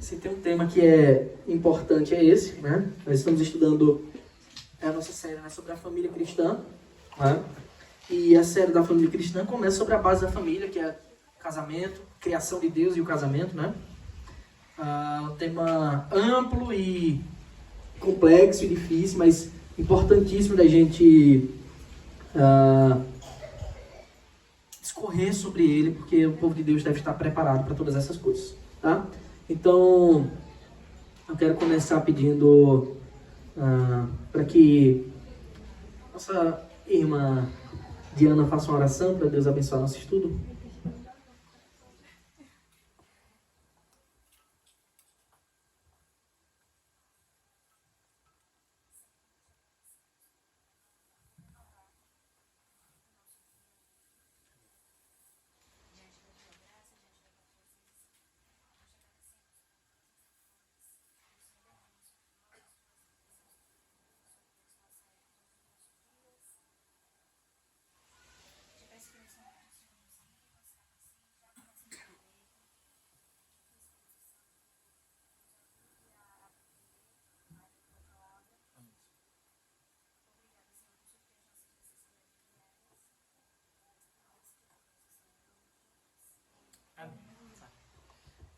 Se tem um tema que é importante é esse, né? Nós estamos estudando a nossa série, né, sobre a família cristã, né? E a série da família cristã começa sobre a base da família, que é casamento, criação de Deus e o casamento, né? Um tema amplo e complexo e difícil, mas importantíssimo da gente discorrer sobre ele, porque o povo de Deus deve estar preparado para todas essas coisas, tá? Então, eu quero começar pedindo para que nossa irmã Diana faça uma oração para Deus abençoar nosso estudo.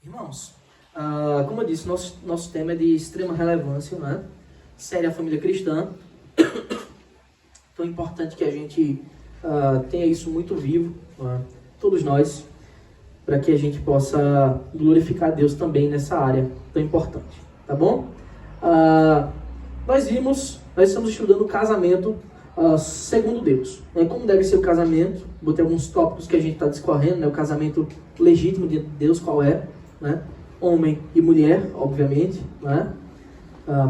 Irmãos, como eu disse, nosso tema é de extrema relevância, né? Série a família cristã. Então é importante que a gente tenha isso muito vivo, né? Todos nós, para que a gente possa glorificar Deus também nessa área tão importante, tá bom? Nós estamos estudando o casamento segundo Deus, né? Como deve ser o casamento. Botei alguns tópicos que a gente está discorrendo, né? O casamento legítimo de Deus, qual é, né? Homem e mulher, obviamente, né?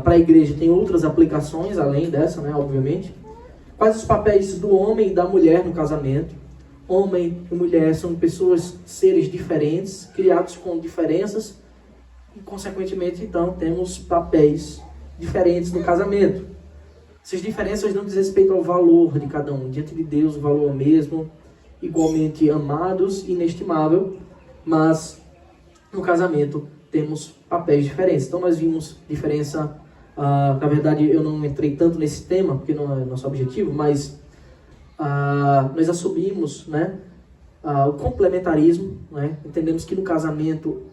Para a igreja tem outras aplicações além dessa, né? Obviamente. Quais os papéis do homem e da mulher no casamento? Homem e mulher são pessoas, seres diferentes, criados com diferenças e, consequentemente, então, temos papéis diferentes no casamento. Essas diferenças não dizem respeito ao valor de cada um. Diante de Deus, o valor é o mesmo, igualmente amados, inestimável, mas no casamento temos papéis diferentes. Então nós vimos diferença, na verdade eu não entrei tanto nesse tema, porque não é nosso objetivo, mas nós assumimos, né, o complementarismo, né? Entendemos que no casamento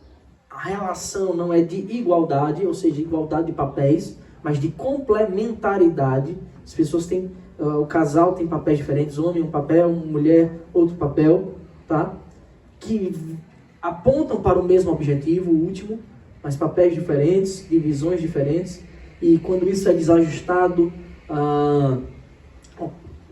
a relação não é de igualdade, ou seja, igualdade de papéis, mas de complementaridade. As pessoas têm, o casal tem papéis diferentes, homem um papel, mulher outro papel, tá? Que apontam para o mesmo objetivo, o último, mas papéis diferentes, divisões diferentes, e quando isso é desajustado,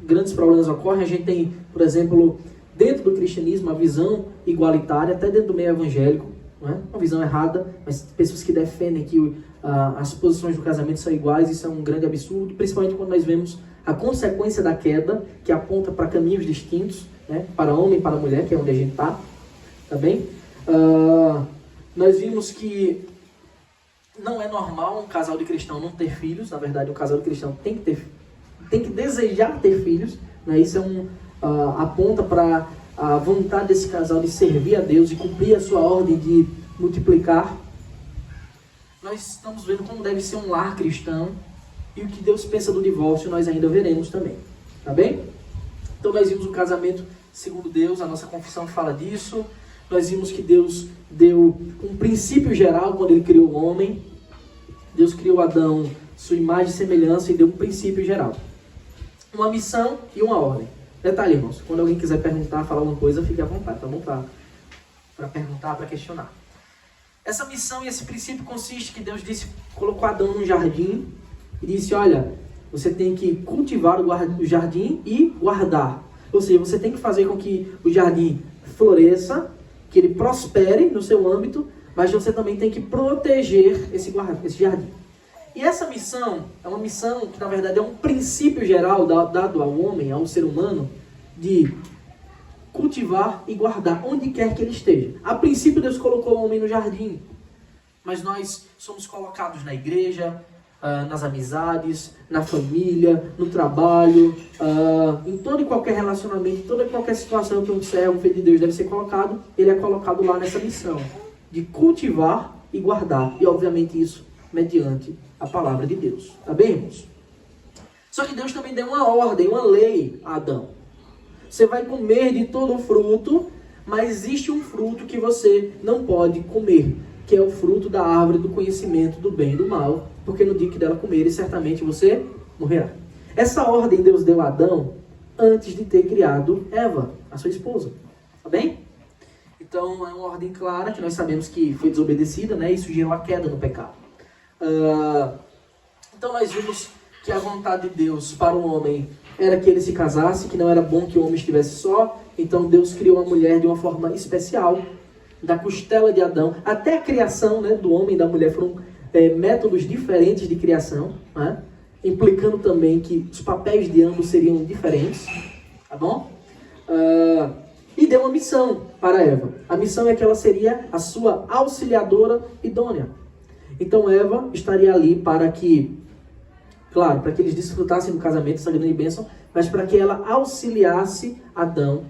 grandes problemas ocorrem. A gente tem, por exemplo, dentro do cristianismo, a visão igualitária, até dentro do meio evangélico, não é? Uma visão errada, mas pessoas que defendem que as posições do casamento são iguais. Isso é um grande absurdo, principalmente quando nós vemos a consequência da queda, que aponta para caminhos distintos, né? Para homem e para mulher, que é onde a gente está, tá bem? Nós vimos que não é normal um casal de cristão não ter filhos. Na verdade, um casal de cristão tem que desejar ter filhos, né? Isso aponta para a vontade desse casal de servir a Deus e cumprir a sua ordem de multiplicar. Nós estamos vendo como deve ser um lar cristão, e o que Deus pensa do divórcio nós ainda veremos também, tá bem? Então nós vimos o casamento segundo Deus, a nossa confissão fala disso. Nós vimos que Deus deu um princípio geral quando Ele criou o homem. Deus criou Adão, sua imagem e semelhança, e deu um princípio geral, uma missão e uma ordem. Detalhe, irmãos, quando alguém quiser perguntar, falar alguma coisa, fique à vontade, tá bom? Para perguntar, para questionar. Essa missão e esse princípio consiste que Deus colocou Adão num jardim e disse: olha, você tem que cultivar o jardim e guardar. Ou seja, você tem que fazer com que o jardim floresça, que ele prospere no seu âmbito, mas você também tem que proteger esse jardim. E essa missão é uma missão que, na verdade, é um princípio geral dado ao homem, ao ser humano, de cultivar e guardar onde quer que ele esteja. A princípio, Deus colocou o homem no jardim, mas nós somos colocados na igreja, nas amizades, na família, no trabalho, em todo e qualquer relacionamento, em toda e qualquer situação que um servo, um filho de Deus deve ser colocado. Ele é colocado lá nessa missão de cultivar e guardar. E obviamente isso mediante a palavra de Deus. Tá bem, irmãos? Só que Deus também deu uma ordem, uma lei a Adão. Você vai comer de todo o fruto, mas existe um fruto que você não pode comer, que é o fruto da árvore do conhecimento do bem e do mal, porque no dia que dela comer, certamente você morrerá. Essa ordem Deus deu a Adão antes de ter criado Eva, a sua esposa. Tá bem? Então é uma ordem clara, que nós sabemos que foi desobedecida, né? Isso gerou a queda no pecado. Então nós vimos que a vontade de Deus para o homem era que ele se casasse, que não era bom que o homem estivesse só. Então Deus criou a mulher de uma forma especial, da costela de Adão. Até a criação, né, do homem e da mulher foram métodos diferentes de criação, né? Implicando também que os papéis de ambos seriam diferentes, tá bom? E deu uma missão para Eva. A missão é que ela seria a sua auxiliadora idônea. Então Eva estaria ali para que, claro, para que eles desfrutassem do casamento, essa grande bênção, mas para que ela auxiliasse Adão,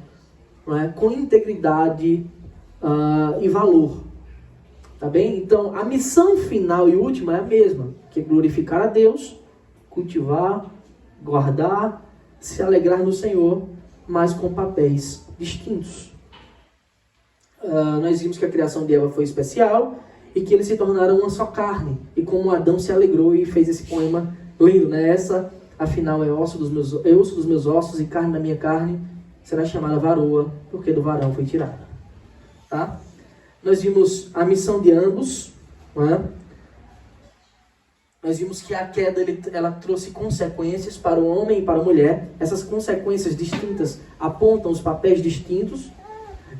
não é, com integridade e valor. Tá bem? Então a missão final e última é a mesma, que é glorificar a Deus, cultivar, guardar, se alegrar no Senhor, mas com papéis distintos. Nós vimos que a criação de Eva foi especial e que eles se tornaram uma só carne. E como Adão se alegrou e fez esse poema lindo, né? Essa, afinal, é osso dos meus ossos e carne da minha carne, será chamada varoa, porque do varão foi tirada. Tá? Nós vimos a missão de ambos, né? Nós vimos que a queda ela trouxe consequências para o homem e para a mulher. Essas consequências distintas apontam os papéis distintos.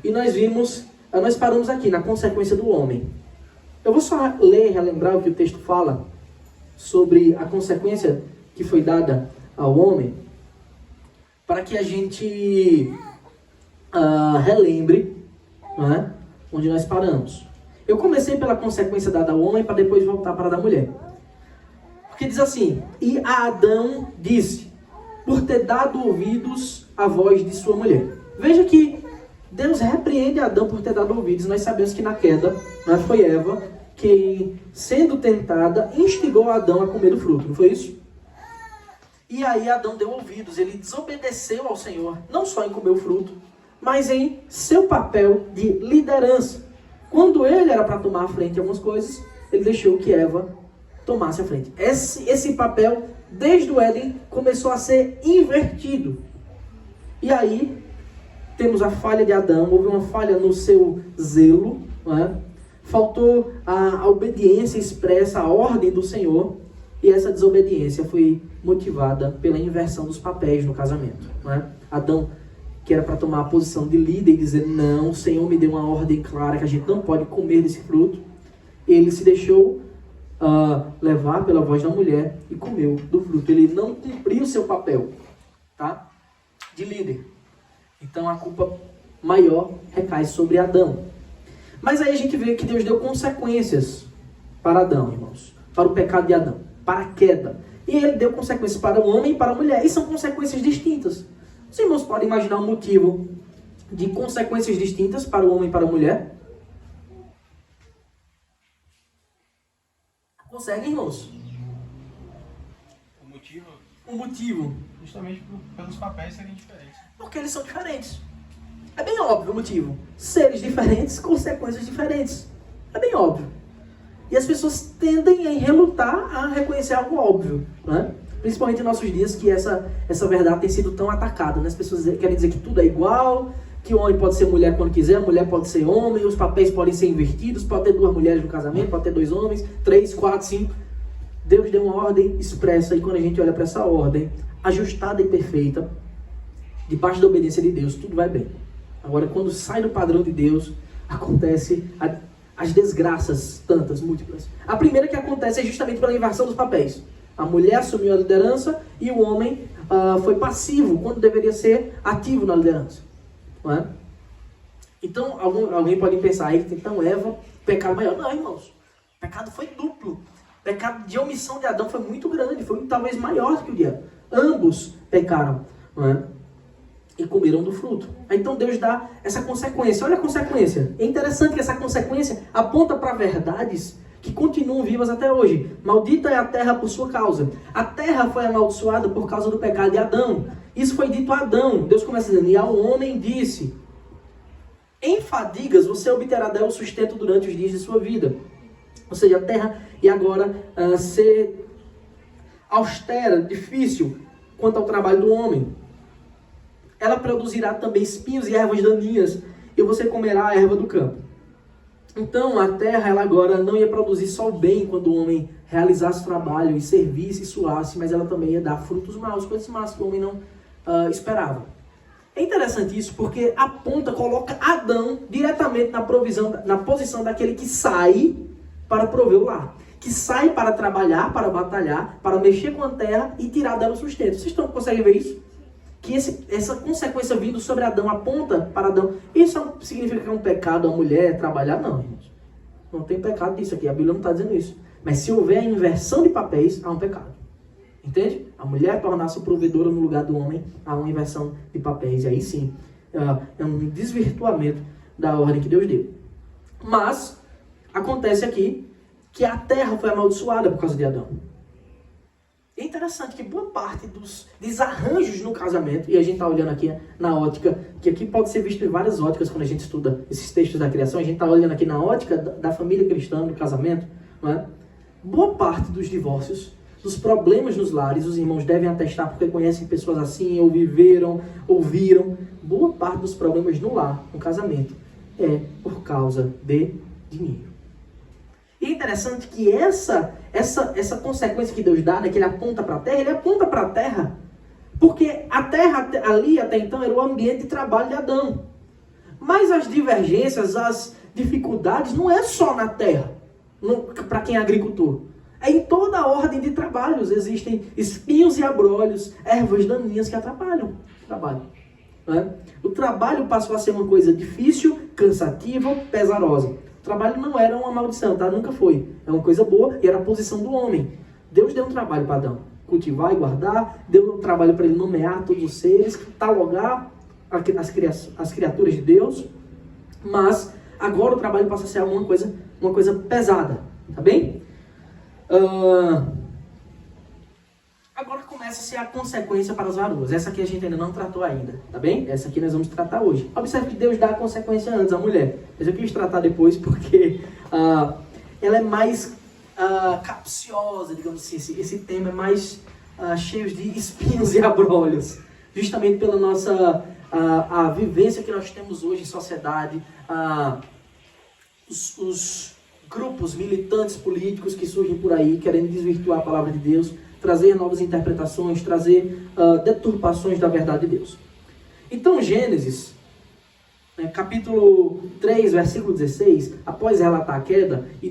E nós paramos aqui na consequência do homem. Eu vou só ler e relembrar o que o texto fala sobre a consequência que foi dada ao homem, para que a gente relembre, né, onde nós paramos. Eu comecei pela consequência dada ao homem para depois voltar para a da mulher. Porque diz assim: e a Adão disse, por ter dado ouvidos à voz de sua mulher. Veja que Deus repreende Adão por ter dado ouvidos. Nós sabemos que na queda, né, foi Eva que, sendo tentada, instigou Adão a comer do fruto. Não foi isso? E aí Adão deu ouvidos. Ele desobedeceu ao Senhor, não só em comer o fruto, mas em seu papel de liderança. Quando ele era para tomar a frente de algumas coisas, ele deixou que Eva tomasse a frente. Esse papel, desde o Éden, começou a ser invertido. E aí, temos a falha de Adão, houve uma falha no seu zelo, não é? Faltou a obediência expressa à ordem do Senhor, e essa desobediência foi motivada pela inversão dos papéis no casamento. Não é? Adão, que era para tomar a posição de líder e dizer, não, o Senhor me deu uma ordem clara que a gente não pode comer desse fruto, ele se deixou levar pela voz da mulher e comeu do fruto. Ele não cumpriu o seu papel, tá, de líder. Então a culpa maior recai sobre Adão. Mas aí a gente vê que Deus deu consequências para Adão, irmãos, para o pecado de Adão, para a queda. E ele deu consequências para o homem e para a mulher. E são consequências distintas. Os irmãos podem imaginar um motivo de consequências distintas para o homem e para a mulher? Conseguem, irmãos? O motivo? Justamente pelos papéis serem diferentes. Porque eles são diferentes. É bem óbvio o motivo. Seres diferentes, consequências diferentes. É bem óbvio. E as pessoas tendem a relutar a reconhecer algo óbvio, né? Principalmente em nossos dias, que essa verdade tem sido tão atacada, né? As pessoas querem dizer que tudo é igual, que o homem pode ser mulher quando quiser, a mulher pode ser homem, os papéis podem ser invertidos, pode ter 2 mulheres no casamento, pode ter 2 homens, 3, 4, 5. Deus deu uma ordem expressa, e quando a gente olha para essa ordem, ajustada e perfeita, debaixo da obediência de Deus, tudo vai bem. Agora, quando sai do padrão de Deus, acontece as desgraças, tantas, múltiplas. A primeira que acontece é justamente pela inversão dos papéis. A mulher assumiu a liderança e o homem foi passivo, quando deveria ser ativo na liderança. Não é? Então, alguém pode pensar aí, então Eva, pecado maior. Não, irmãos, o pecado foi duplo. O pecado de omissão de Adão foi muito grande, foi talvez maior do que o de Eva. Ambos pecaram. Não é? e comeram do fruto. Então Deus dá essa consequência. Olha a consequência. É interessante que essa consequência aponta para verdades que continuam vivas até hoje. Maldita é a terra por sua causa. A terra foi amaldiçoada por causa do pecado de Adão. Isso foi dito a Adão. Deus começa dizendo, e ao homem disse, em fadigas você obterá dela o sustento durante os dias de sua vida. Ou seja, a terra e agora ser austera, difícil quanto ao trabalho do homem. Ela produzirá também espinhos e ervas daninhas, e você comerá a erva do campo. Então, a terra, ela agora não ia produzir só o bem quando o homem realizasse o trabalho e servisse e suasse, mas ela também ia dar frutos maus, coisas más que o homem não esperava. É interessante isso porque aponta, coloca Adão diretamente na posição daquele que sai para prover o lar. Que sai para trabalhar, para batalhar, para mexer com a terra e tirar dela o sustento. Vocês conseguem ver isso? Que essa consequência vindo sobre Adão aponta para Adão. Isso significa que é um pecado a mulher trabalhar? Não, gente. Não tem pecado disso aqui. A Bíblia não está dizendo isso. Mas se houver a inversão de papéis, há um pecado. Entende? A mulher tornar-se provedora no lugar do homem, há uma inversão de papéis. E aí sim, é um desvirtuamento da ordem que Deus deu. Mas, acontece aqui que a terra foi amaldiçoada por causa de Adão. É interessante que boa parte dos desarranjos no casamento, e a gente está olhando aqui na ótica, que aqui pode ser visto em várias óticas quando a gente estuda esses textos da criação, a gente está olhando aqui na ótica da família cristã, do casamento, não é? Boa parte dos divórcios, dos problemas nos lares, os irmãos devem atestar porque conhecem pessoas assim, ou viveram, ouviram, boa parte dos problemas no lar, no casamento, é por causa de dinheiro. E é interessante que essa consequência que Deus dá, né, que ele aponta para a terra, ele aponta para a terra, porque a terra ali até então era o ambiente de trabalho de Adão. Mas as divergências, as dificuldades, não é só na terra, para quem é agricultor. É em toda a ordem de trabalhos. Existem espinhos e abrolhos, ervas daninhas que atrapalham o trabalho. Né? O trabalho passou a ser uma coisa difícil, cansativa, pesarosa. O trabalho não era uma maldição, tá? Nunca foi. É uma coisa boa e era a posição do homem. Deus deu um trabalho para Adão. Cultivar e guardar. Deu um trabalho para ele nomear todos os seres, catalogar as criaturas de Deus. Mas agora o trabalho passa a ser uma coisa pesada. Tá bem? Agora começa a ser a consequência para as varoas. Essa aqui a gente ainda não tratou ainda, tá bem? Essa aqui nós vamos tratar hoje. Observe que Deus dá a consequência antes à mulher. Mas eu quis tratar depois porque ela é mais capciosa, digamos assim. Esse tema é mais cheio de espinhos e abrolhos. Justamente pela nossa a vivência que nós temos hoje em sociedade, os grupos militantes políticos que surgem por aí, querendo desvirtuar a palavra de Deus, trazer novas interpretações, trazer deturpações da verdade de Deus. Então, Gênesis, capítulo 3, versículo 16, após relatar a queda e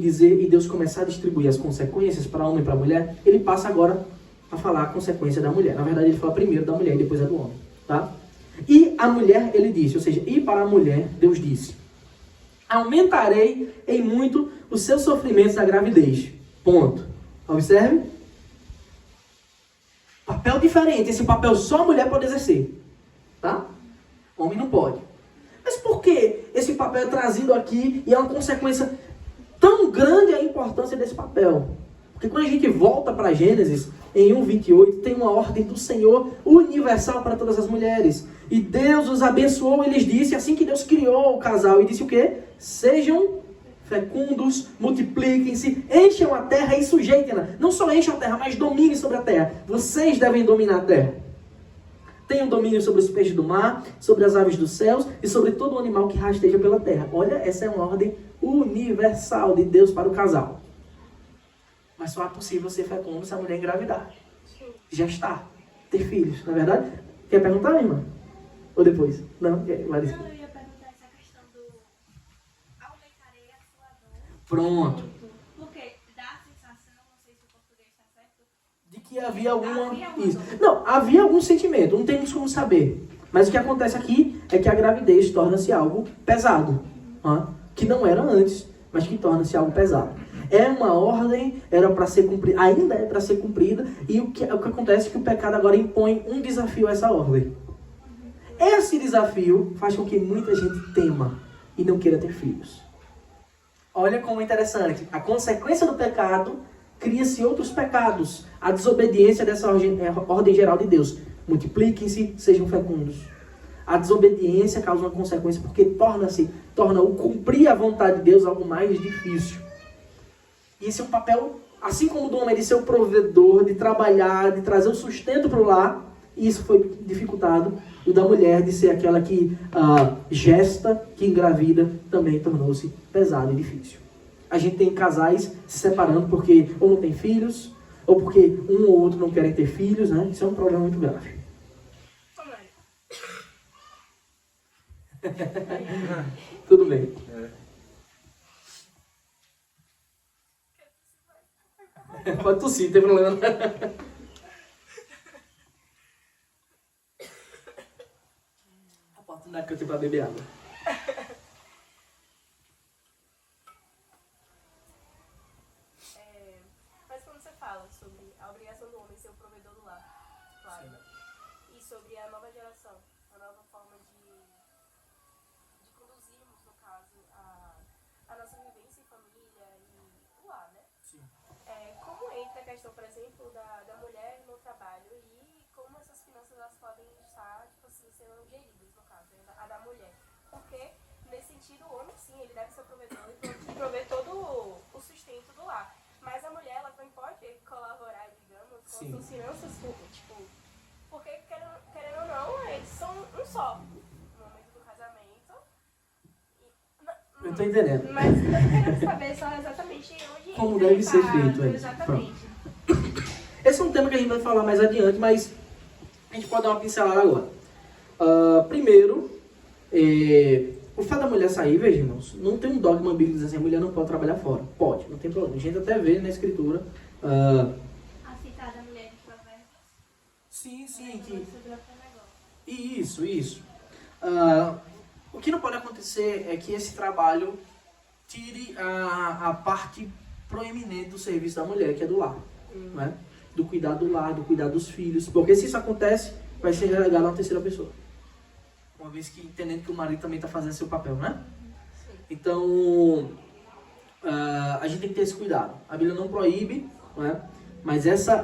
Deus começar a distribuir as consequências para homem e para mulher, ele passa agora a falar a consequência da mulher. Na verdade, ele fala primeiro da mulher e depois a do homem. Tá? E a mulher, ele disse, ou seja, e para a mulher, Deus disse: aumentarei em muito os seus sofrimentos da gravidez. Ponto. Observe. Papel diferente. Esse papel só a mulher pode exercer. Tá? O homem não pode. Mas por que esse papel é trazido aqui e é uma consequência tão grande a importância desse papel? Porque quando a gente volta para Gênesis, em 1:28, tem uma ordem do Senhor universal para todas as mulheres. E Deus os abençoou e lhes disse, assim que Deus criou o casal, e disse o quê? Sejam fecundos, multipliquem-se, encham a terra e sujeitem-na. Não só encham a terra, mas dominem sobre a terra. Vocês devem dominar a terra. Tenham domínio sobre os peixes do mar, sobre as aves dos céus e sobre todo o animal que rasteja pela terra. Olha, essa é uma ordem universal de Deus para o casal. Mas só é possível ser fecundo se a mulher engravidar. Gestar. Ter filhos, não é verdade? Quer perguntar, minha irmã? Ou depois? Não? Larissa. Não, eu ia perguntar essa questão do aumentarei a sua dor. Pronto. Porque dá a sensação, não sei se o português está certo, De que havia alguma... Havia uma Isso. dor. Não, havia algum sentimento, não temos como saber. Mas o que acontece aqui é que a gravidez torna-se algo pesado. Que não era antes, mas que torna-se algo pesado. É uma ordem, era para ser cumprida, ainda é para ser cumprida, e o que acontece é que o pecado agora impõe um desafio a essa ordem. esse desafio faz com que muita gente tema e não queira ter filhos. Olha como é interessante. A consequência do pecado cria-se outros pecados. A desobediência dessa ordem geral de Deus. Multipliquem-se, sejam fecundos. A desobediência causa uma consequência porque torna o cumprir a vontade de Deus algo mais difícil. E esse é um papel, assim como o do homem de ser o provedor, de trabalhar, de trazer o sustento para o lar, e isso foi dificultado. O da mulher de ser aquela que gesta, que engravida, também tornou-se pesado e difícil. A gente tem casais se separando porque ou não tem filhos, ou porque um ou outro não querem ter filhos, né? Isso é um problema muito grave. Tudo bem. Pode tossir, não tem problema. A porta da canta para beber água. Mas quando você fala sobre a obrigação do homem ser o provedor do lar, claro, e sobre a nova geração, a nova forma de conduzirmos, no caso, a nossa vivência em família e o lar, né? Sim. Como entra a questão, por exemplo, da mulher no trabalho e como essas finanças elas podem estar, tipo assim, sendo geridas, no caso, a da mulher. Porque, nesse sentido, o homem, sim, ele deve ser o provedor e prover todo o sustento do lar. Mas a mulher, ela também pode colaborar, digamos, com Sim. as suas finanças, tipo, porque, querendo ou não, eles são um só. No momento do casamento. Eu tô entendendo. Mas eu quero saber só exatamente onde Como entra deve em ser casa, feito, é. exatamente. Esse é um tema que a gente vai falar mais adiante, mas a gente pode dar uma pincelada agora. Primeiro, o fato da mulher sair, veja, irmãos, não tem um dogma bíblico dizendo assim, a mulher não pode trabalhar fora. Pode, não tem problema. A gente até vê na escritura. A citada mulher de Provérbios. Sim, Sobre outro negócio. Isso. O que não pode acontecer é que esse trabalho tire a parte proeminente do serviço da mulher, que é do lar. Né? Do cuidado do lar, do cuidado dos filhos. Porque se isso acontece, vai ser relegado a uma terceira pessoa. Uma vez que entendendo que o marido também está fazendo seu papel, né? Sim. Então, a gente tem que ter esse cuidado. A Bíblia não proíbe, né? Mas essa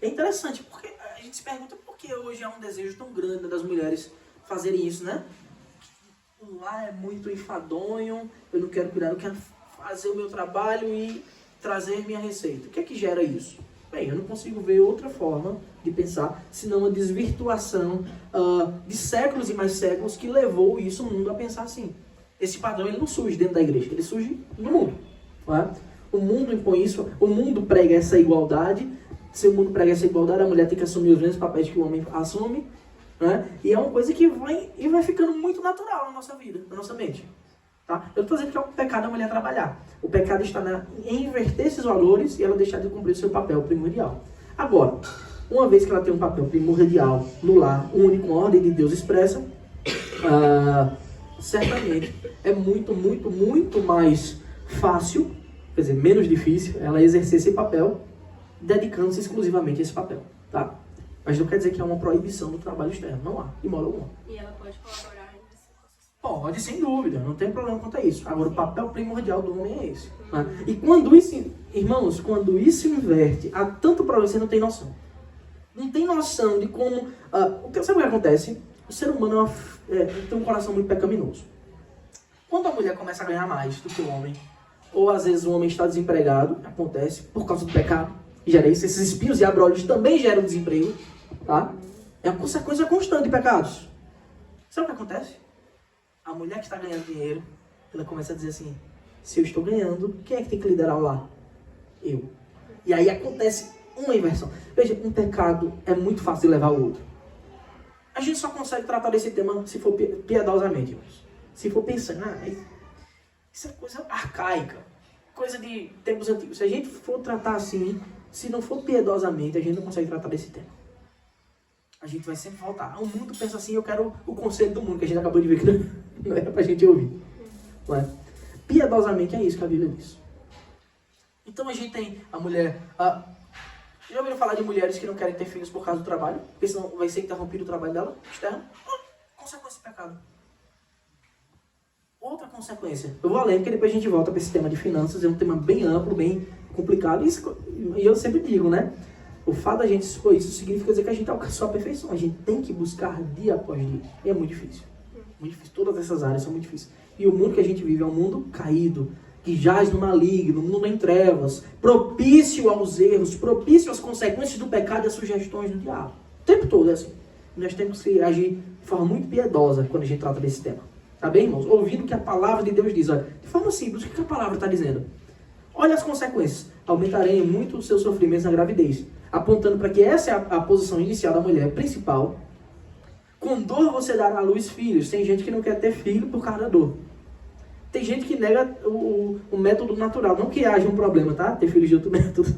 é interessante, porque a gente se pergunta por que hoje há um desejo tão grande das mulheres fazerem isso, né? O lar é muito enfadonho, eu não quero cuidar, eu quero fazer o meu trabalho e trazer minha receita. O que é que gera isso? Bem, eu não consigo ver outra forma de pensar, senão uma desvirtuação de séculos e mais séculos que levou isso o mundo a pensar assim. Esse padrão ele não surge dentro da igreja, ele surge no mundo. Não é? O mundo impõe isso, o mundo prega essa igualdade. Se o mundo prega essa igualdade, a mulher tem que assumir os mesmos papéis que o homem assume. Né? E é uma coisa que vai ficando muito natural na nossa vida, na nossa mente. Tá? Eu estou dizendo que é um pecado a mulher trabalhar. O pecado está em inverter esses valores e ela deixar de cumprir o seu papel primordial. Agora, uma vez que ela tem um papel primordial no lar, único, uma ordem de Deus expressa, certamente é muito, muito, muito mais fácil, quer dizer, menos difícil, ela exercer esse papel, dedicando-se exclusivamente a esse papel. Tá? Mas não quer dizer que há uma proibição do trabalho externo. Não há, de modo algum. E ela pode colaborar ainda assim com as suas Pode, sem dúvida, não tem problema quanto a isso. Agora, o papel primordial do homem é esse. Né? E quando isso, irmãos, quando isso inverte, há tanto problema, você não tem noção. Não tem noção de como... sabe o que acontece? O ser humano tem um coração muito pecaminoso. Quando a mulher começa a ganhar mais do que o homem, ou às vezes o homem está desempregado, acontece, por causa do pecado, gera isso. Esses espinhos e abrolhos também geram desemprego. Tá? É uma consequência constante de pecados. Sabe o que acontece? A mulher que está ganhando dinheiro, ela começa a dizer assim, se eu estou ganhando, quem é que tem que liderar o lar? Eu. E aí acontece uma inversão. Veja, um pecado é muito fácil de levar ao outro. A gente só consegue tratar desse tema se for piedosamente, irmãos. Se for pensando, isso é coisa arcaica, coisa de tempos antigos. Se a gente for tratar assim, se não for piedosamente, a gente não consegue tratar desse tema. A gente vai sempre voltar. O mundo pensa assim, eu quero o conselho do mundo, que a gente acabou de ver que não era pra gente ouvir. Não é? Piedosamente é isso que a Bíblia diz. Então a gente tem a mulher Já ouviram falar de mulheres que não querem ter filhos por causa do trabalho? Porque senão vai ser interrompido o trabalho dela, externo? Consequência do pecado. Outra consequência. Eu vou além, porque depois a gente volta para esse tema de finanças. É um tema bem amplo, bem complicado. E eu sempre digo, né? O fato da gente expor isso significa dizer que a gente alcançou a perfeição. A gente tem que buscar dia após dia. E é muito difícil. Muito difícil. Todas essas áreas são muito difíceis. E o mundo que a gente vive é um mundo caído, que jaz no maligno, um mundo em trevas, propício aos erros, propício às consequências do pecado e às sugestões do diabo. O tempo todo é assim. Nós temos que agir de forma muito piedosa quando a gente trata desse tema. Tá bem, irmãos? Ouvindo o que a palavra de Deus diz. Olha, de forma simples, o que a palavra está dizendo? Olha as consequências. Aumentarei muito os seus sofrimentos na gravidez. Apontando para que essa é a posição inicial da mulher principal. Com dor você dará à luz filhos. Tem gente que não quer ter filho por causa da dor. Tem gente que nega o método natural. Não que haja um problema, tá? Ter filhos de outro método.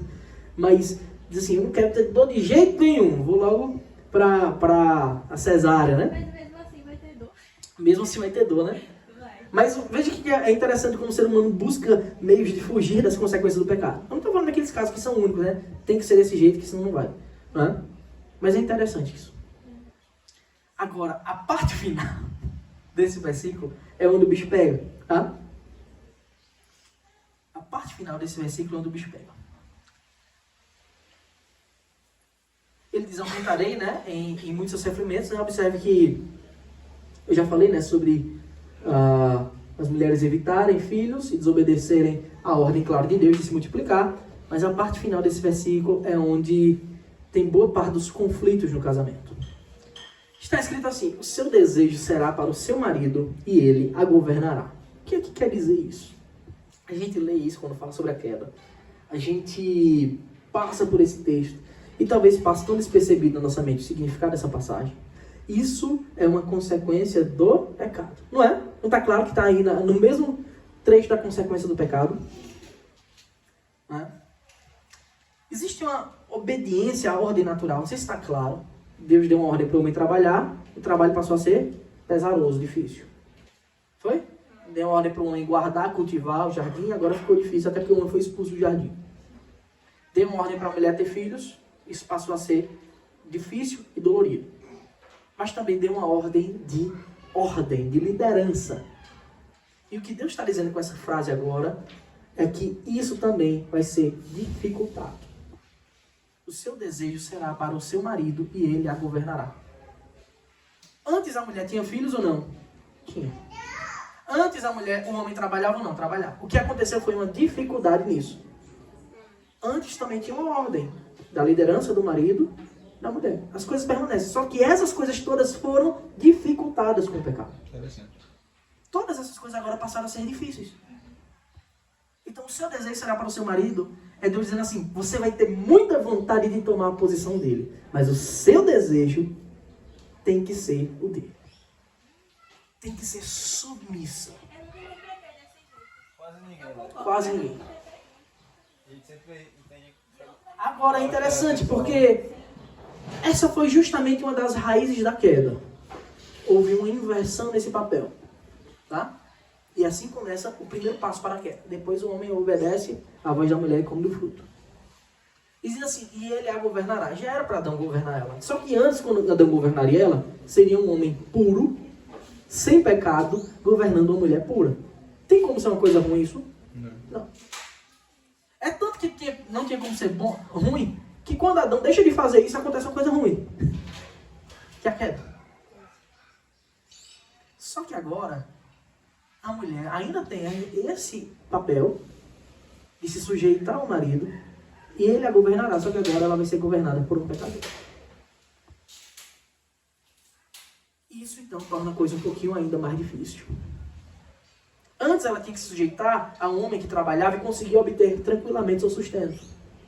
Mas diz assim, eu não quero ter dor de jeito nenhum. Vou logo para a cesárea, né? Mas mesmo assim vai ter dor. Mesmo assim vai ter dor, né? Vai. Mas veja que é interessante como o ser humano busca meios de fugir das consequências do pecado. Eu não estou falando daqueles casos que são únicos, né? Tem que ser desse jeito, que senão não vai. Não é? Mas é interessante isso. Agora, a parte final desse versículo é onde o bicho pega. Tá? A parte final desse versículo é onde o bicho pega. Ele diz, aumentarei, né, em muitos sofrimentos. Né? Observe que eu já falei, né, sobre as mulheres evitarem filhos e desobedecerem a ordem clara de Deus de se multiplicar. Mas a parte final desse versículo é onde tem boa parte dos conflitos no casamento. Está escrito assim, o seu desejo será para o seu marido e ele a governará. O que é que quer dizer isso? A gente lê isso quando fala sobre a queda. A gente passa por esse texto e talvez passe tão despercebido na nossa mente o significado dessa passagem. Isso é uma consequência do pecado. Não é? Não está claro que está aí no mesmo trecho da consequência do pecado? Não é? Existe uma obediência à ordem natural. Não sei se está claro. Deus deu uma ordem para o homem trabalhar. O trabalho passou a ser pesaroso, difícil. Foi? Deu uma ordem para o homem guardar, cultivar o jardim. Agora ficou difícil, até porque o homem foi expulso do jardim. Deu uma ordem para a mulher ter filhos. Isso passou a ser difícil e dolorido. Mas também deu uma ordem de liderança. E o que Deus está dizendo com essa frase agora é que isso também vai ser dificultado. O seu desejo será para o seu marido e ele a governará. Antes a mulher tinha filhos ou não? Tinha. Antes o homem trabalhava ou não? Trabalhava. O que aconteceu foi uma dificuldade nisso. Antes também tinha uma ordem da liderança do marido, da mulher. As coisas permanecem. Só que essas coisas todas foram dificultadas com o pecado. Interessante. Todas essas coisas agora passaram a ser difíceis. Então o seu desejo será para o seu marido. É Deus dizendo assim, você vai ter muita vontade de tomar a posição dele. Mas o seu desejo tem que ser o dele. Tem que ser submissa. Quase ninguém. Quase ninguém. A gente sempre entende. Agora é interessante porque essa foi justamente uma das raízes da queda. Houve uma inversão nesse papel. Tá? E assim começa o primeiro passo para a queda. Depois o homem obedece à voz da mulher e come do fruto. E diz assim, e ele a governará. Já era para Adão governar ela. Só que antes, quando Adão governaria ela, seria um homem puro, sem pecado, governando uma mulher pura. Tem como ser uma coisa ruim isso? Não. É tanto que não tinha como ser ruim, que quando Adão deixa de fazer isso, acontece uma coisa ruim. Que é a queda. Só que agora, a mulher ainda tem esse papel de se sujeitar ao marido e ele a governará, só que agora ela vai ser governada por um pecador. Isso então torna a coisa um pouquinho ainda mais difícil. Antes ela tinha que se sujeitar a um homem que trabalhava e conseguia obter tranquilamente seu sustento,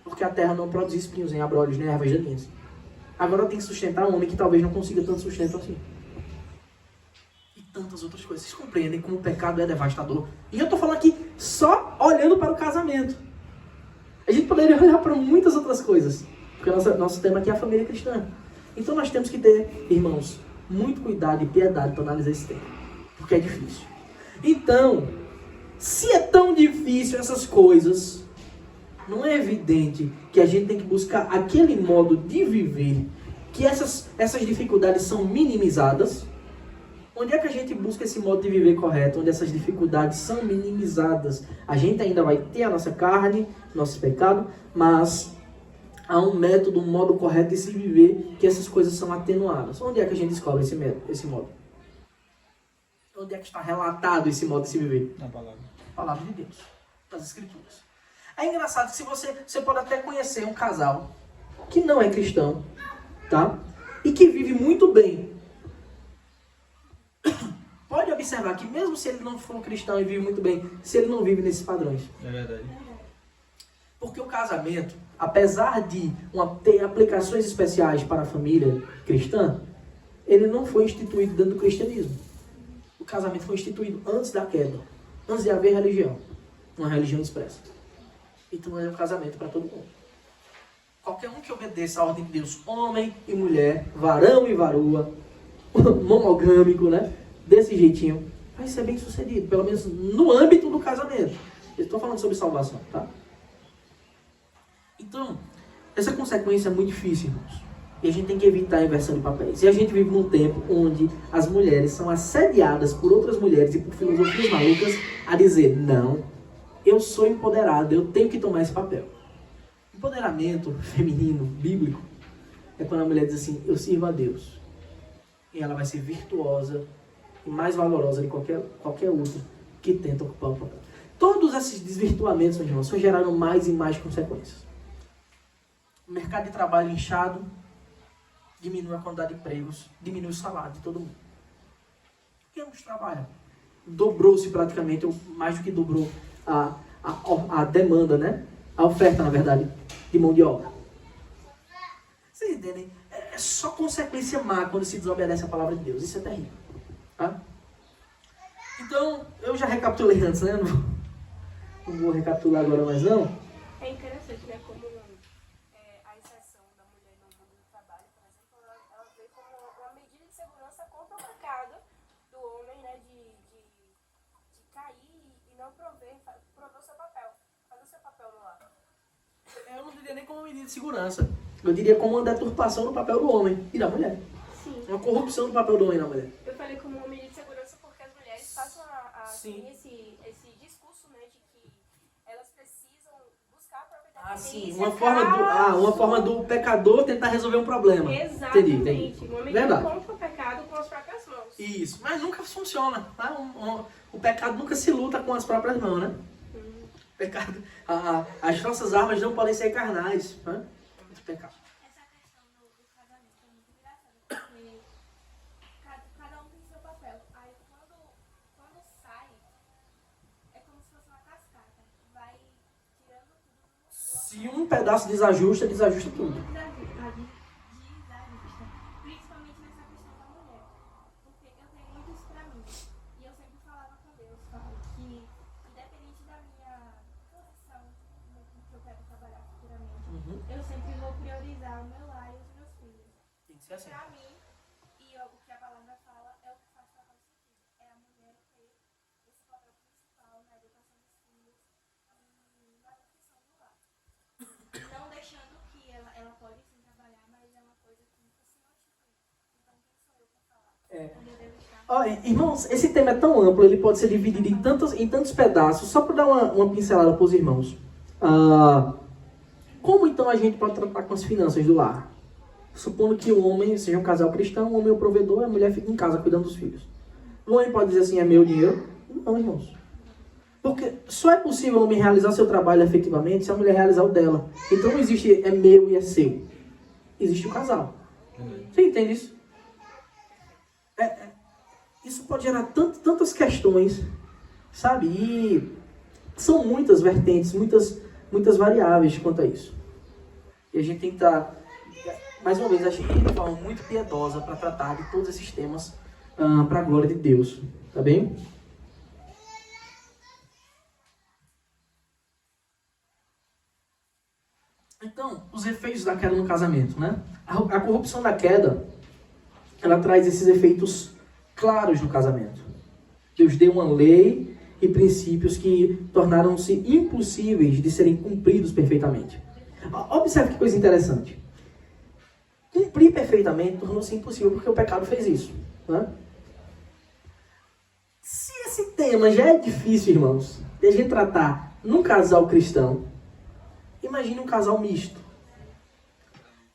porque a terra não produzia espinhos, nem abrolhos, nem ervas daninhas. Agora ela tem que sustentar um homem que talvez não consiga tanto sustento assim. Tantas outras coisas. Vocês compreendem como o pecado é devastador. E eu estou falando aqui só olhando para o casamento. A gente poderia olhar para muitas outras coisas. Porque nosso tema aqui é a família cristã. Então nós temos que ter, irmãos, muito cuidado e piedade para analisar esse tema. Porque é difícil. Então, se é tão difícil essas coisas, não é evidente que a gente tem que buscar aquele modo de viver, que essas dificuldades são minimizadas? Onde é que a gente busca esse modo de viver correto, onde essas dificuldades são minimizadas? A gente ainda vai ter a nossa carne, nosso pecado, mas há um método, um modo correto de se viver, que essas coisas são atenuadas. Onde é que a gente descobre esse modo? Onde é que está relatado esse modo de se viver? Na palavra. Palavra de Deus, nas Escrituras. É engraçado que se você pode até conhecer um casal que não é cristão, tá? E que vive muito bem. Pode observar que mesmo se ele não for cristão e vive muito bem, se ele não vive nesses padrões. É verdade. Porque o casamento, apesar de ter aplicações especiais para a família cristã, ele não foi instituído dentro do cristianismo. O casamento foi instituído antes da queda, antes de haver religião, uma religião expressa. Então é um casamento para todo mundo. Qualquer um que obedeça a ordem de Deus, homem e mulher, varão e varoa, monogâmico, né? Desse jeitinho, vai ser bem sucedido, pelo menos no âmbito do casamento. Eu estou falando sobre salvação, tá? Então, essa consequência é muito difícil, irmãos. E a gente tem que evitar a inversão de papéis. E a gente vive num tempo onde as mulheres são assediadas por outras mulheres e por filosofias malucas a dizer, não, eu sou empoderada, eu tenho que tomar esse papel. Empoderamento feminino, bíblico, é quando a mulher diz assim, eu sirvo a Deus. E ela vai ser virtuosa e mais valorosa de qualquer outra que tenta ocupar o papel. Todos esses desvirtuamentos, meus irmãos, só geraram mais e mais consequências. O mercado de trabalho inchado, diminui a quantidade de empregos, diminui o salário de todo mundo. Quem não trabalha? Dobrou-se praticamente, ou mais do que dobrou a demanda, né? A oferta, na verdade, de mão de obra. Vocês entendem? É só consequência má quando se desobedece a palavra de Deus. Isso é terrível. Tá? Então, eu já recapitulei antes, né? Não vou recapitular agora mais não. É interessante, né? Como a inserção da mulher no mundo do trabalho, por exemplo, ela veio como uma medida de segurança contra o pecado do homem, né? De cair e não prover o seu papel, fazer o seu papel no lar. Eu não diria nem como uma medida de segurança. Eu diria como uma deturpação do papel do homem e da mulher. Sim. Uma corrupção do papel do homem e da mulher. Eu falei como uma medida de segurança porque as mulheres passam Sim. esse discurso, né, de que elas precisam buscar a própria Sim. independência. Uma forma do pecador tentar resolver um problema. Exatamente. Entendi. Uma medida Verdade. contra o pecado com as próprias mãos. Isso. Mas nunca funciona. Tá? O pecado nunca se luta com as próprias mãos, né? Pecado, as nossas armas não podem ser carnais. Né? Muito pecado. Essa questão do casamento é muito engraçada, porque cada um tem seu papel. Aí quando sai, é como se fosse uma cascata. Vai tirando tudo do Se um pedaço desajusta tudo. desajusta. Principalmente nessa questão da mulher. Porque eu tenho muito isso pra mim. E eu sempre falava com Deus, que independente da minha posição no que eu quero trabalhar futuramente, eu sempre vou priorizar o meu lar e os meus filhos. Tem que ser assim. Pra mim, o que a palavra fala é o que faz total sentido. É a mulher ter esse papel principal na educação dos filhos e na nutrição do lar. Não deixando que ela pode sim trabalhar, mas é uma coisa que nunca se institui. Então, quem sou eu pra falar? Onde eu devo estar? Olha, irmãos, esse tema é tão amplo, ele pode ser dividido em tantos pedaços, só para dar uma pincelada para os irmãos. Como então a gente pode tratar com as finanças do lar? Supondo que o homem seja um casal cristão, o homem é o provedor e a mulher fica em casa cuidando dos filhos. O homem pode dizer assim, é meu dinheiro? Não, irmãos. Porque só é possível o homem realizar seu trabalho efetivamente se a mulher realizar o dela. Então não existe é meu e é seu. Existe o casal. Você entende isso? Isso pode gerar tantas questões, sabe? E são muitas vertentes, muitas variáveis quanto a isso. E a gente tem que estar, mais uma vez, agir de forma muito piedosa para tratar de todos esses temas para a glória de Deus. Tá bem? Então, os efeitos da queda no casamento, né? A corrupção da queda, ela traz esses efeitos claros no casamento. Deus deu uma lei e princípios que tornaram-se impossíveis de serem cumpridos perfeitamente. Observe que coisa interessante. Cumprir perfeitamente tornou-se impossível porque o pecado fez isso. Né? Se esse tema já é difícil, irmãos, de a gente tratar num casal cristão, imagine um casal misto.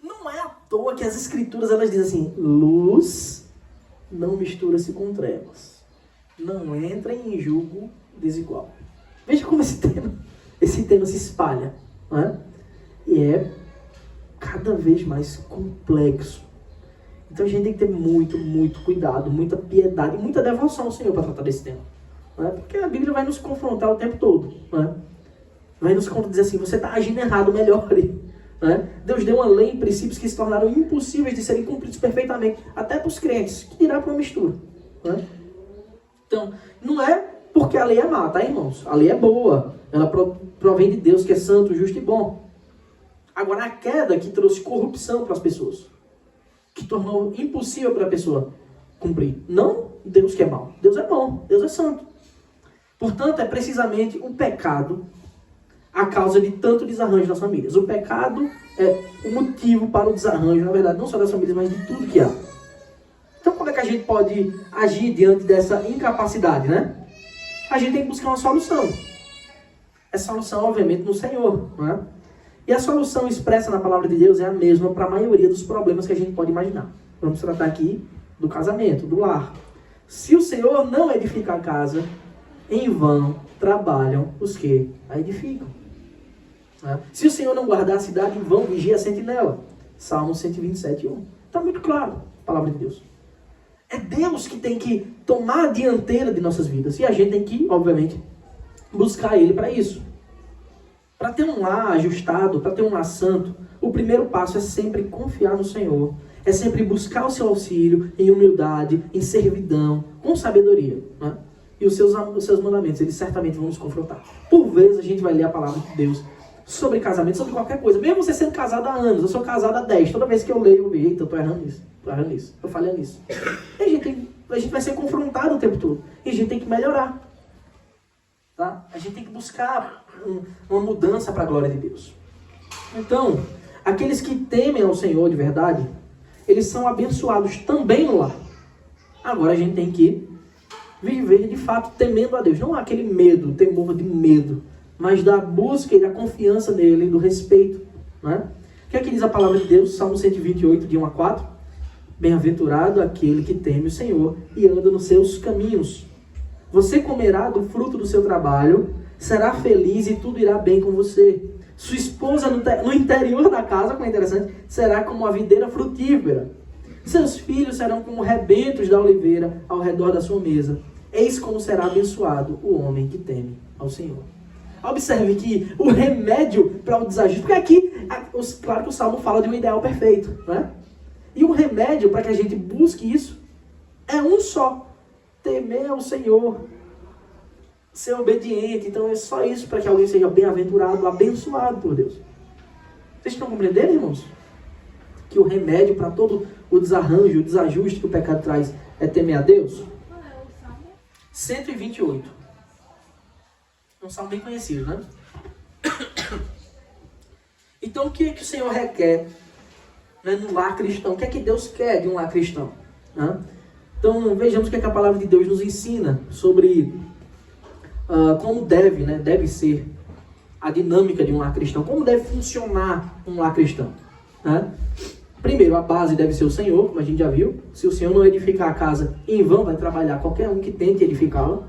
Não é à toa que as escrituras elas dizem assim, luz não mistura-se com trevas. Não entrem em julgo desigual. Veja como esse tema se espalha. Não é? E é cada vez mais complexo. Então a gente tem que ter muito, muito cuidado, muita piedade e muita devoção ao Senhor para tratar desse tema. Não é? Porque a Bíblia vai nos confrontar o tempo todo. Não é? Vai nos dizer assim, você está agindo errado, melhore. Não é? Deus deu uma lei em princípios que se tornaram impossíveis de serem cumpridos perfeitamente, até para os crentes, que dirá para uma mistura. Não é? Então, não é porque a lei é má, tá, irmãos? A lei é boa. Ela provém de Deus, que é santo, justo e bom. Agora, a queda que trouxe corrupção para as pessoas, que tornou impossível para a pessoa cumprir. Não Deus que é mau. Deus é bom. Deus é santo. Portanto, é precisamente o pecado a causa de tanto desarranjo nas famílias. O pecado é o motivo para o desarranjo, na verdade, não só das famílias, mas de tudo que há. Então, como é que a gente pode agir diante dessa incapacidade, né? A gente tem que buscar uma solução. Essa solução, obviamente, no Senhor, não é? E a solução expressa na palavra de Deus é a mesma para a maioria dos problemas que a gente pode imaginar. Vamos tratar aqui do casamento, do lar. Se o Senhor não edificar a casa, em vão trabalham os que a edificam. Se o Senhor não guardar a cidade, em vão vigia a sentinela. Salmo 127, 1. Está muito claro a palavra de Deus. É Deus que tem que tomar a dianteira de nossas vidas. E a gente tem que, obviamente, buscar Ele para isso. Para ter um lar ajustado, para ter um lar santo, o primeiro passo é sempre confiar no Senhor. É sempre buscar o seu auxílio em humildade, em servidão, com sabedoria. Né? E os seus mandamentos, eles certamente vão nos confrontar. Por vezes a gente vai ler a palavra de Deus sobre casamento, sobre qualquer coisa. Mesmo você sendo casado há anos, eu sou casado há 10. Toda vez que eu leio, eu vejo, eita, eu tô errando nisso, tô falhando nisso. E a gente vai ser confrontado o tempo todo. E a gente tem que melhorar. Tá? A gente tem que buscar uma mudança para a glória de Deus. Então, aqueles que temem ao Senhor de verdade, eles são abençoados também no lar. Agora a gente tem que viver de fato temendo a Deus. Não aquele medo, temor de medo, mas da busca e da confiança nele, do respeito. Né? O que é que diz a palavra de Deus? Salmo 128, de 1 a 4. Bem-aventurado aquele que teme o Senhor e anda nos seus caminhos. Você comerá do fruto do seu trabalho, será feliz e tudo irá bem com você. Sua esposa no interior da casa, como é interessante, será como a videira frutífera. Seus filhos serão como rebentos da oliveira ao redor da sua mesa. Eis como será abençoado o homem que teme ao Senhor. Observe que o remédio para o desajuste, porque aqui, claro que o Salmo fala de um ideal perfeito, né? E o remédio para que a gente busque isso é um só: temer ao Senhor, ser obediente. Então é só isso para que alguém seja bem-aventurado, abençoado por Deus. Vocês estão compreendendo, irmãos? Que o remédio para todo o desarranjo, o desajuste que o pecado traz é temer a Deus? Qual é o salmo? 128. É um salmo bem conhecido, né? Então o que o Senhor requer, né, no lar cristão? O que é que Deus quer de um lar cristão? Né? Então vejamos o que é que a palavra de Deus nos ensina sobre como deve ser a dinâmica de um lar cristão, como deve funcionar um lar cristão. Né? Primeiro, a base deve ser o Senhor, como a gente já viu. Se o Senhor não edificar a casa, em vão vai trabalhar qualquer um que tente edificá-la.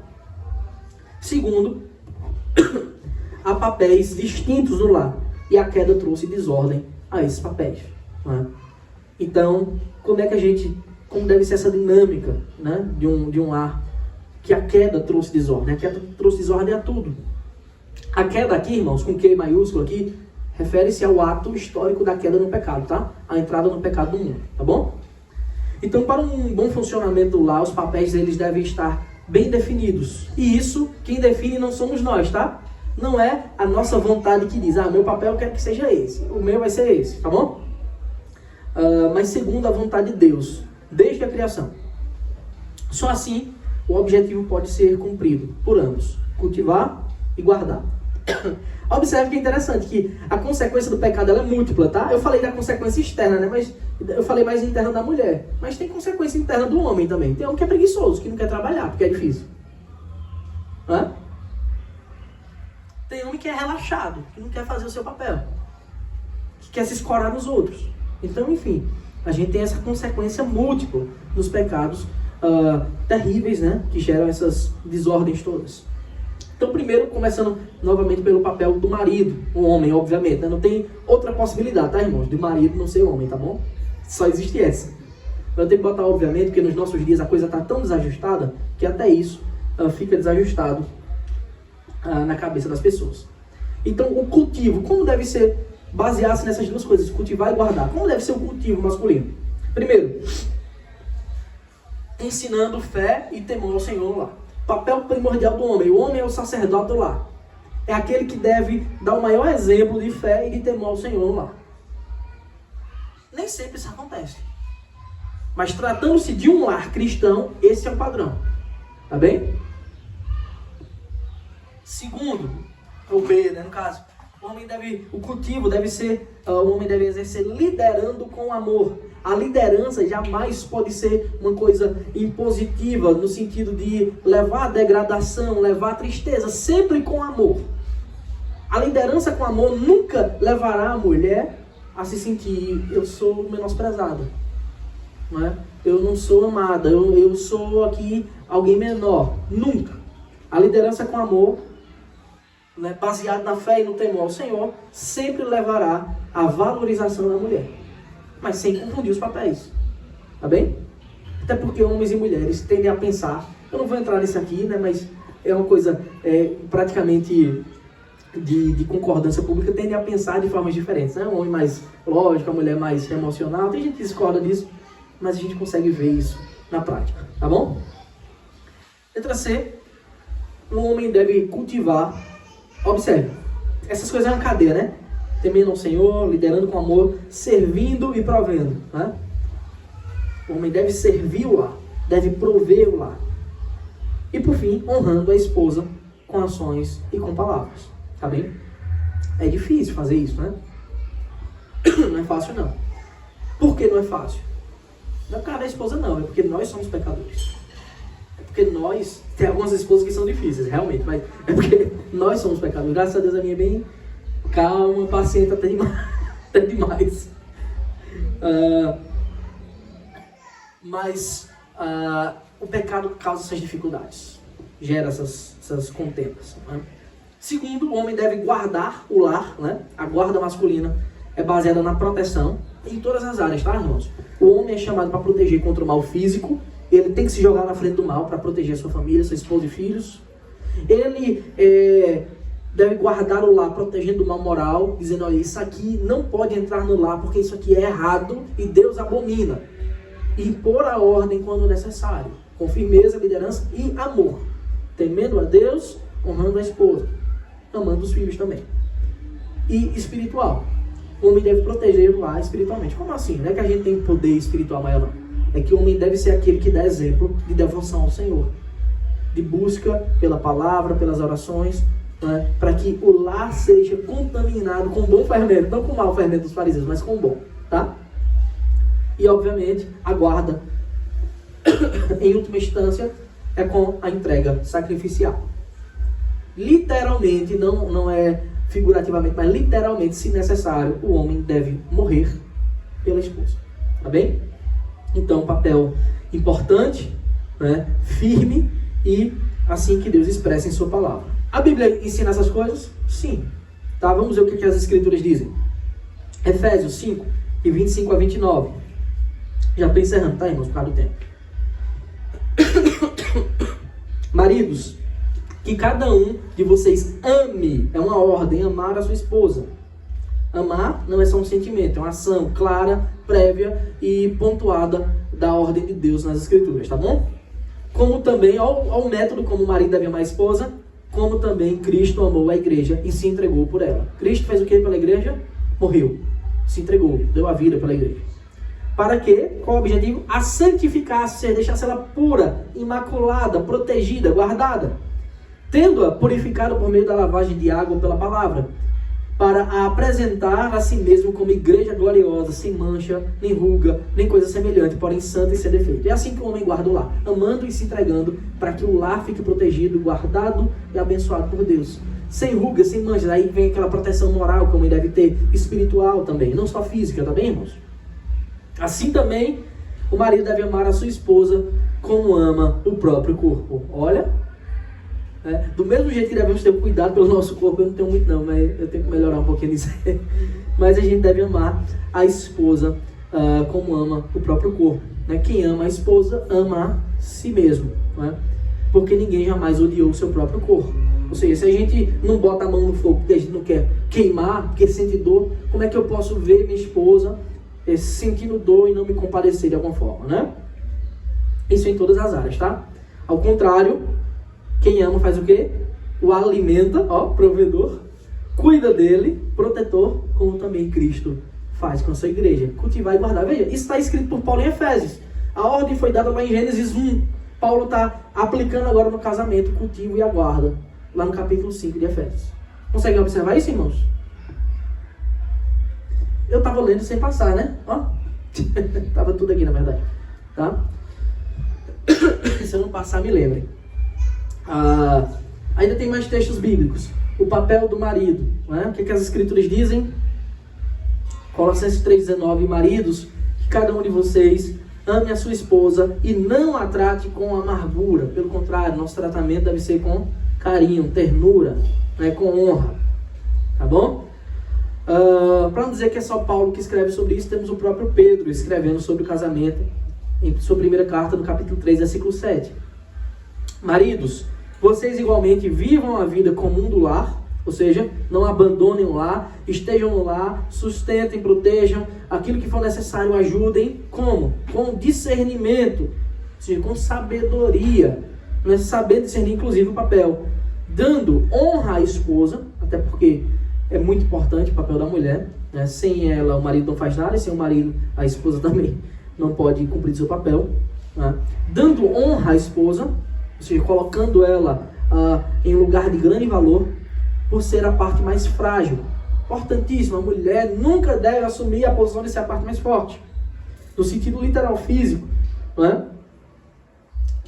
Segundo, há papéis distintos no lar, e a queda trouxe desordem a esses papéis. Né? Então, como deve ser essa dinâmica, né, de um lar que a queda trouxe desordem? A queda trouxe desordem a tudo. A queda aqui, irmãos, com Q maiúsculo aqui, refere-se ao ato histórico da queda no pecado, tá? A entrada no pecado do mundo, tá bom? Então, para um bom funcionamento do lar, os papéis eles devem estar bem definidos. E isso, quem define não somos nós, tá? Não é a nossa vontade que diz, meu papel eu quero que seja esse, o meu vai ser esse, tá bom? Mas segundo a vontade de Deus, desde a criação. Só assim, o objetivo pode ser cumprido por ambos. cultivar e guardar. Observe que é interessante que a consequência do pecado ela é múltipla, tá? Eu falei da consequência externa, né? Mas eu falei mais interna da mulher. Mas tem consequência interna do homem também. Tem homem que é preguiçoso, que não quer trabalhar, porque é difícil. Hã? Tem homem que é relaxado, que não quer fazer o seu papel. Que quer se escorar nos outros. Então, enfim, a gente tem essa consequência múltipla nos pecados terríveis, né? Que geram essas desordens todas. Então, primeiro, começando novamente pelo papel do marido, o homem, obviamente, né? Não tem outra possibilidade, tá, irmãos? De marido não ser homem, tá bom? Só existe essa. Eu tenho que botar, obviamente, porque nos nossos dias a coisa está tão desajustada que até isso fica desajustado na cabeça das pessoas. Então, o cultivo, como deve ser baseado nessas duas coisas, cultivar e guardar? Como deve ser o cultivo masculino? Primeiro, ensinando fé e temor ao Senhor no lar. Papel primordial do homem. O homem é o sacerdote do lar. É aquele que deve dar o maior exemplo de fé e de temor ao Senhor no lar. Nem sempre isso acontece. Mas tratando-se de um lar cristão, esse é o padrão. Tá bem? Segundo, o B, né, no caso, o cultivo deve ser, o homem deve exercer liderando com amor. A liderança jamais pode ser uma coisa impositiva, no sentido de levar a degradação, levar a tristeza, sempre com amor. A liderança com amor nunca levará a mulher a se sentir, eu sou menosprezada, não é? Eu não sou amada, eu sou aqui alguém menor. Nunca. A liderança com amor, né, baseada na fé e no temor ao Senhor, sempre levará à valorização da mulher. Mas sem confundir os papéis. Tá bem? Até porque homens e mulheres tendem a pensar, eu não vou entrar nisso aqui, né, mas é uma coisa praticamente de concordância pública, tendem a pensar de formas diferentes. Né? Um homem mais lógico, a mulher mais emocional. Tem gente que discorda disso, mas a gente consegue ver isso na prática. Tá bom? Letra C. O homem deve cultivar. Observe, essas coisas é uma cadeia, né? Temendo ao Senhor, liderando com amor, servindo e provendo, né? O homem deve servir o lar, deve prover o lar. E por fim, honrando a esposa com ações e com palavras, tá bem? É difícil fazer isso, né? Não é fácil, não. Por que não é fácil? Não é por causa da esposa, não, é porque nós somos pecadores. Porque nós, tem algumas esposas que são difíceis, realmente, mas é porque nós somos pecadores. Graças a Deus a minha é bem calma, paciente até demais. Mas o pecado causa essas dificuldades, gera essas contendas. Né? Segundo, o homem deve guardar o lar, né? A guarda masculina é baseada na proteção em todas as áreas, tá, irmãos? O homem é chamado para proteger contra o mal físico. Ele tem que se jogar na frente do mal para proteger a sua família, sua esposa e filhos. Ele deve guardar o lar, protegendo do mal moral, dizendo, olha, isso aqui não pode entrar no lar, porque isso aqui é errado e Deus abomina. E impor a ordem quando necessário, com firmeza, liderança e amor. Temendo a Deus, honrando a esposa, amando os filhos também. E espiritual. O homem deve proteger o lar espiritualmente. Como assim? Não é que a gente tem poder espiritual maior, não. É que o homem deve ser aquele que dá exemplo de devoção ao Senhor. De busca pela palavra, pelas orações, né, para que o lar seja contaminado com bom fermento. Não com o mau fermento dos fariseus, mas com o bom. Tá? E, obviamente, a guarda, em última instância, é com a entrega sacrificial. Literalmente, não é figurativamente, mas literalmente, se necessário, o homem deve morrer pela esposa. Tá bem? Então, papel importante, né, firme e assim que Deus expressa em sua palavra. A Bíblia ensina essas coisas? Sim. Tá, vamos ver o que as Escrituras dizem. Efésios 5, de 25 a 29. Já estou encerrando, tá, irmãos, por causa do tempo. Maridos, que cada um de vocês ame, é uma ordem, amar a sua esposa. Amar não é só um sentimento, é uma ação clara, prévia e pontuada da ordem de Deus nas Escrituras, tá bom? Como também, ao método como o marido deve amar a esposa, como também Cristo amou a igreja e se entregou por ela. Cristo fez o que pela igreja? Morreu, se entregou, deu a vida pela igreja. Para que, qual o objetivo? A santificasse, deixasse ela pura, imaculada, protegida, guardada. tendo-a purificado por meio da lavagem de água pela palavra, para a apresentar a si mesmo como igreja gloriosa, sem mancha, nem ruga, nem coisa semelhante, porém santa e sem defeito. É assim que o homem guarda o lar, amando e se entregando, para que o lar fique protegido, guardado e abençoado por Deus. Sem rugas, sem manchas. Aí vem aquela proteção moral que o homem deve ter, espiritual também, não só física, tá bem, irmãos? Assim também, o marido deve amar a sua esposa como ama o próprio corpo. Olha, do mesmo jeito que devemos ter cuidado pelo nosso corpo, eu não tenho muito não, mas eu tenho que melhorar um pouquinho nisso. Mas a gente deve amar a esposa como ama o próprio corpo. Né? Quem ama a esposa, ama a si mesmo. Né? Porque ninguém jamais odiou o seu próprio corpo. Ou seja, se a gente não bota a mão no fogo porque a gente não quer queimar, porque sente dor, como é que eu posso ver minha esposa sentindo dor e não me compadecer de alguma forma, né? Isso em todas as áreas, tá? Ao contrário, quem ama faz o quê? O alimenta, provedor, cuida dele, protetor, como também Cristo faz com a sua igreja. Cultivar e guardar. Veja, isso está escrito por Paulo em Efésios. A ordem foi dada lá em Gênesis 1. Paulo está aplicando agora no casamento, cultivo e a guarda, lá no capítulo 5 de Efésios. Conseguem observar isso, irmãos? Eu estava lendo sem passar, né? Estava tudo aqui, na verdade. Tá? Se eu não passar, me lembrem. Ainda tem mais textos bíblicos. O papel do marido. Né? O que as escrituras dizem? Colossenses 3,19. Maridos, que cada um de vocês ame a sua esposa e não a trate com amargura. Pelo contrário, nosso tratamento deve ser com carinho, ternura, né? Com honra. Tá bom? Para não dizer que é só Paulo que escreve sobre isso, temos o próprio Pedro escrevendo sobre o casamento em sua primeira carta, no capítulo 3, versículo 7. Maridos, vocês igualmente vivam a vida comum do lar, ou seja, não abandonem o lar, estejam no lar, sustentem, protejam, aquilo que for necessário ajudem, como? Com discernimento, ou seja, com sabedoria, né? Saber discernir inclusive o papel, dando honra à esposa, até porque é muito importante o papel da mulher, né? Sem ela o marido não faz nada, e sem o marido a esposa também não pode cumprir seu papel, né? Dando honra à esposa, ou seja, colocando ela em lugar de grande valor, por ser a parte mais frágil. Importantíssimo, a mulher nunca deve assumir a posição de ser a parte mais forte, no sentido literal físico, né?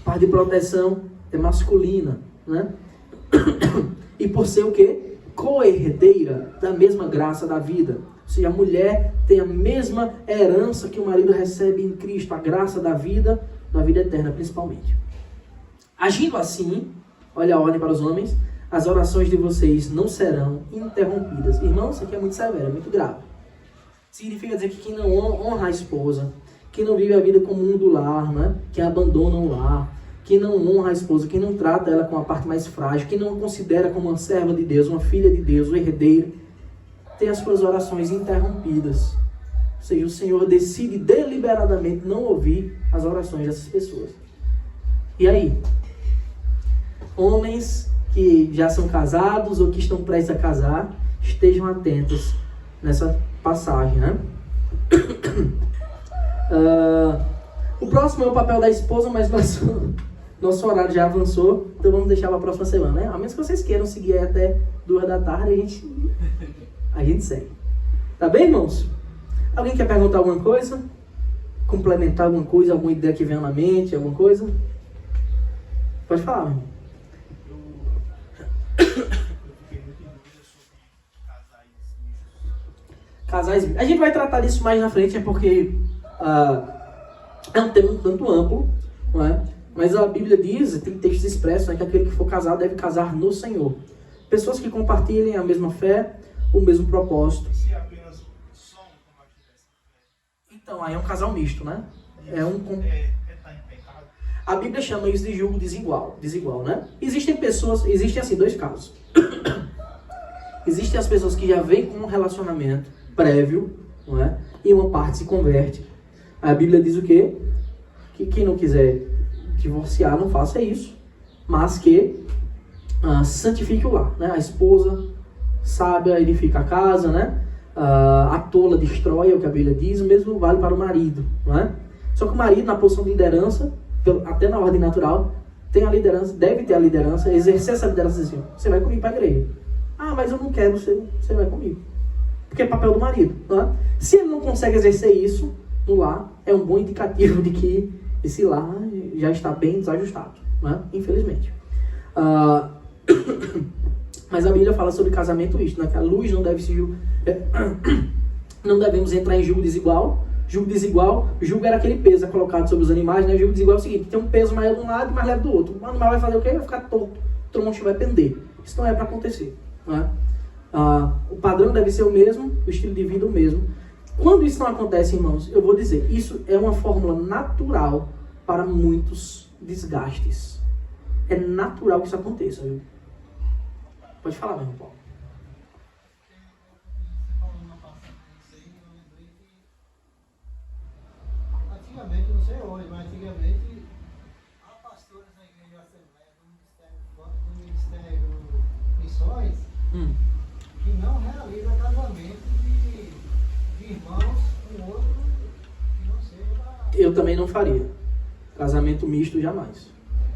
A parte de proteção é masculina, né? E por ser o quê? Co-herdeira da mesma graça da vida. Ou seja, a mulher tem a mesma herança que o marido recebe em Cristo, a graça da vida eterna principalmente. Agindo assim, olha a ordem para os homens, as orações de vocês não serão interrompidas. Irmãos, isso aqui é muito severo, é muito grave. Significa dizer que quem não honra a esposa, quem não vive a vida comum do lar, né? Que abandona o lar, quem não honra a esposa, quem não trata ela com a parte mais frágil, quem não considera como uma serva de Deus, uma filha de Deus, uma herdeira, tem as suas orações interrompidas. Ou seja, o Senhor decide deliberadamente não ouvir as orações dessas pessoas. E aí? Homens que já são casados ou que estão prestes a casar, estejam atentos nessa passagem, né? O próximo é o papel da esposa, mas nosso horário já avançou, então vamos deixar para a próxima semana, né? A menos que vocês queiram seguir aí até 2 da tarde, a gente segue. Tá bem, irmãos? Alguém quer perguntar alguma coisa? Complementar alguma coisa? Alguma ideia que venha na mente? Alguma coisa? Pode falar, meu irmão. Eu fiquei muito em dúvida sobre casais mistos. Casais. A gente vai tratar disso mais na frente, é porque é um tema um tanto amplo, não é? Mas a Bíblia diz, tem textos expressos, né, que aquele que for casado deve casar no Senhor. Pessoas que compartilhem a mesma fé, o mesmo propósito. Se apenas só um compartilhar essa fé. Então, aí é um casal misto, né? Tá em pecado. A Bíblia chama isso de julgo desigual, né? Existem assim, 2 casos. Existem as pessoas que já vêm com um relacionamento prévio, não é? E uma parte se converte. A Bíblia diz o quê? Que quem não quiser divorciar, não faça isso, mas que santifique o lar, né? A esposa sábia edifica a casa, né? A tola destrói, é o que a Bíblia diz, o mesmo vale para o marido, não é? Só que o marido, na posição de liderança, até na ordem natural, tem a liderança, deve ter a liderança, exercer essa liderança assim, você vai comigo para a igreja. Ah, mas eu não quero, você vai comigo. Porque é papel do marido. Não é? Se ele não consegue exercer isso no lar, é um bom indicativo de que esse lar já está bem desajustado. Não é? Infelizmente. Mas a Bíblia fala sobre casamento isto, né? Que a luz não deve se não devemos entrar em julgo desigual. Julgo desigual, julgo era aquele peso colocado sobre os animais, né? Julgo desigual é o seguinte, tem um peso maior de um lado e mais leve do outro. O animal vai fazer o quê? Vai ficar torto, o tronco vai pender. Isso não é para acontecer. Né? O padrão deve ser o mesmo, o estilo de vida o mesmo. Quando isso não acontece, irmãos, eu vou dizer, isso é uma fórmula natural para muitos desgastes. É natural que isso aconteça, viu? Pode falar, meu irmão Paulo. Antigamente, não sei hoje, mas antigamente há pastores na igreja Assembleia, no Ministério Missões, que não realiza casamento de irmãos com outro que não seja. Eu também não faria. Casamento misto, jamais.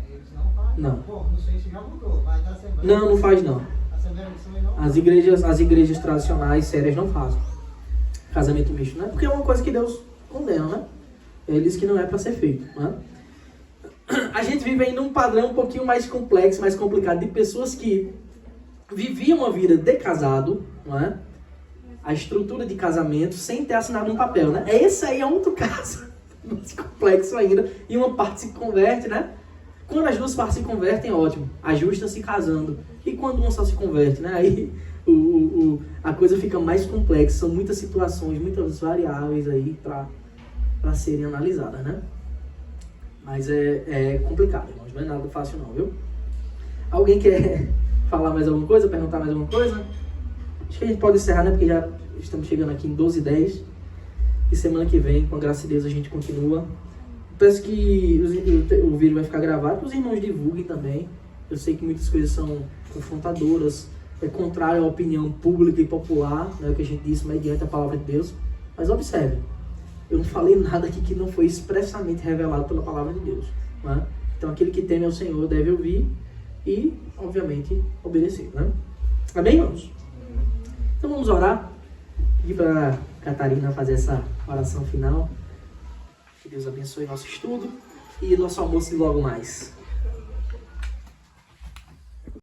Eles não fazem. Não. Bom, não sei se já mudou, mas da Assembleia. Não faz não. A Assembleia de Missões não As igrejas tradicionais, sérias, não fazem casamento misto, né? Porque é uma coisa que Deus condena, né? Ele diz que não é para ser feito, né? A gente vive ainda um padrão um pouquinho mais complexo, mais complicado, de pessoas que viviam uma vida de casado, não é? A estrutura de casamento sem ter assinado um papel, né? Esse aí é outro caso, mais complexo ainda, e uma parte se converte, né? Quando as duas partes se convertem, ótimo, ajustam-se casando. E quando uma só se converte, né? Aí a coisa fica mais complexa, são muitas situações, muitas variáveis aí para serem analisadas, né? Mas é complicado, irmãos, não é nada fácil não, viu? Alguém quer falar mais alguma coisa, perguntar mais alguma coisa? Acho que a gente pode encerrar, né? Porque já estamos chegando aqui em 12h10. E semana que vem, com a graça de Deus, a gente continua. Peço que o vídeo vai ficar gravado, que os irmãos divulguem também. Eu sei que muitas coisas são confrontadoras, é contrário à opinião pública e popular, né, que a gente disse, mediante a palavra de Deus. Mas observe, eu não falei nada aqui que não foi expressamente revelado pela palavra de Deus. Né? Então aquele que teme ao Senhor deve ouvir e, obviamente, obedecer. Né? Amém, irmãos? Então vamos orar. Pedir para a Catarina fazer essa oração final. Que Deus abençoe nosso estudo e nosso almoço logo mais.